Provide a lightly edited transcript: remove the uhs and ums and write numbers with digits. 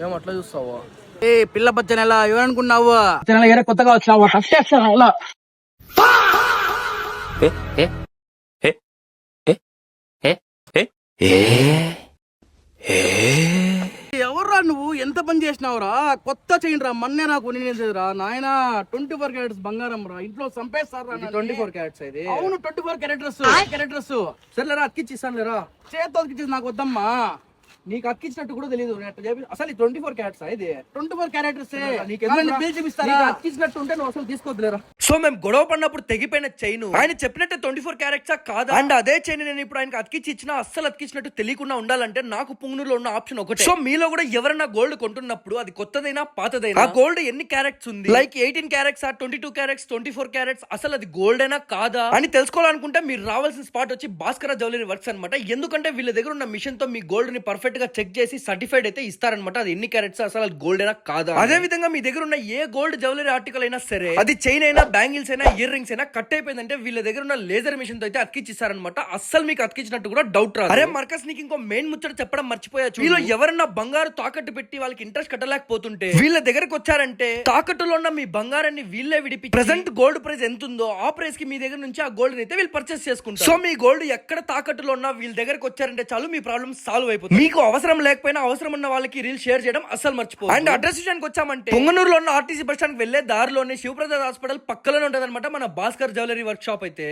ఏం అట్లా చూస్తావు? ఏ పిల్ల బచ్చన ఎలా ఏమనుకున్నావు? ఏరే కొత్తగా వచ్చినావు కష్టేస్తాను అలా. ఎవర్రా నువ్వు? ఎంత పని చేసినావురా? కొత్త చైన్ రా, మన్నే నాకు రా నాయన. 24 క్యారెట్స్ బంగారం రా, ఇంట్లో చంపేస్తారా? 24 క్యారెట్స్ ఇది. అవును 24 క్యారెక్టర్స్. సర్లేరా అతికిచ్చిస్తాను లేరా. చేత్తో అతికిచ్చేది నాకు వద్దమ్మా. నీకు అతికిచ్చినట్టు కూడా తెలియదు. అసలు 24 క్యారెట్స్ ఇది. 24 క్యారెక్టర్స్ అతికిచ్చినట్టు ఉంటే నువ్వు అసలు తీసుకోవద్దులేరా. సో మేము గొడవ పడినప్పుడు తెగిపోయిన చైన్ ఆయన చెప్పినట్టే 24 క్యారెక్టర్స్ కాదా? అండ్ అదే చైన్ నేను ఇప్పుడు ఆయనకి అతికిచ్చి ఇచ్చినా అస్సలు అతికిచ్చినట్టు తెలియకుండా ఉండాలంటే నాకు పుంగనూరులో ఉన్న ఆప్షన్ ఒకటే. సో మీలో కూడా ఎవరైనా గోల్డ్ కొంటున్నప్పుడు అది కొత్తదైనా పాతదైనా ఆ గోల్డ్ ఎన్ని క్యారెట్స్ ఉంది, లైక్ 18 క్యారెట్స్ 22 క్యారెట్స్ 24 క్యారెట్స్, అసలు అది గోల్డ్ అయినా కాదా అని తెలుసుకోవాలనుకుంటే మీరు రావాల్సిన స్పాట్ వచ్చి భాస్కర జ్యువెలరీ వర్క్స్ అనమాట. ఎందుకంటే వీళ్ళ దగ్గర ఉన్న మిషన్ తో మీ గోల్డ్ ని పర్ఫెక్ట్ గా చెక్ చేసి సర్టిఫైడ్ అయితే ఇస్తారనమాట. అది ఎన్ని క్యారెట్స్, అసలు అది గోల్డ్ అయినా కాదా. అదే విధంగా మీ దగ్గర ఉన్న ఏ గోల్డ్ జ్యువెలరీ ఆర్టికల్ అయినా సరే, అది చైన్ అయినా బ్యాంగిల్స్ అయినా ఇయర్ రింగ్స్ అయినా కట్ అయిపోయిందంటే వీళ్ళ దగ్గర ఉన్న లేజర్ మిషన్ తో అయితే అతికిచ్చిస్తారనమాట. అస్సలు మీకు అతికిచ్చినట్టు కూడా డౌట్ రాదు. అరే మర్కస్, నీకు ఇంకో మెయిన్ ముచ్చట చెప్పడం మర్చిపోయాచ్చు. వీళ్ళు ఎవరన్నా బంగారు తాకట్టు పెట్టి వాళ్ళకి ఇంట్రెస్ట్ కట్టలేకపోతుంటే వీళ్ళ దగ్గరకు వచ్చారంటే తాకట్టులో ఉన్న మీ బంగారాన్ని వీళ్ళే విడిపి ప్రెసెంట్ గోల్డ్ ప్రైస్ ఎంత ఉందో ఆ ప్రైస్ కి మీ దగ్గర నుంచి ఆ గోల్డ్ అయితే వీళ్ళు పర్చేస్ చేసుకుంటారు. సో మీ గోల్డ్ ఎక్కడ తాకట్టులో ఉన్నా వీళ్ళ దగ్గరకు వచ్చారంటే చాలు, మీ ప్రాబ్లమ్ సాల్వ్ అయిపోతుంది. మీకు అవసరం లేకపోయినా అవసరం ఉన్న వాళ్ళకి రీల్ షేర్ చేయడం అస్సలు మర్చిపో. అండ్ అడ్రస్ విషయానికి వచ్చామంటే పొంగనూరులో ఉన్న ఆర్టీసీ బస్ స్టాండ్ వెళ్లే దారిలోనే శివప్రసాద్ హాస్పిటల్ పక్కలోనే ఉంటది అనమాట మన భాస్కర్ జ్యువెలరీ వర్క్ షాప్ అయితే.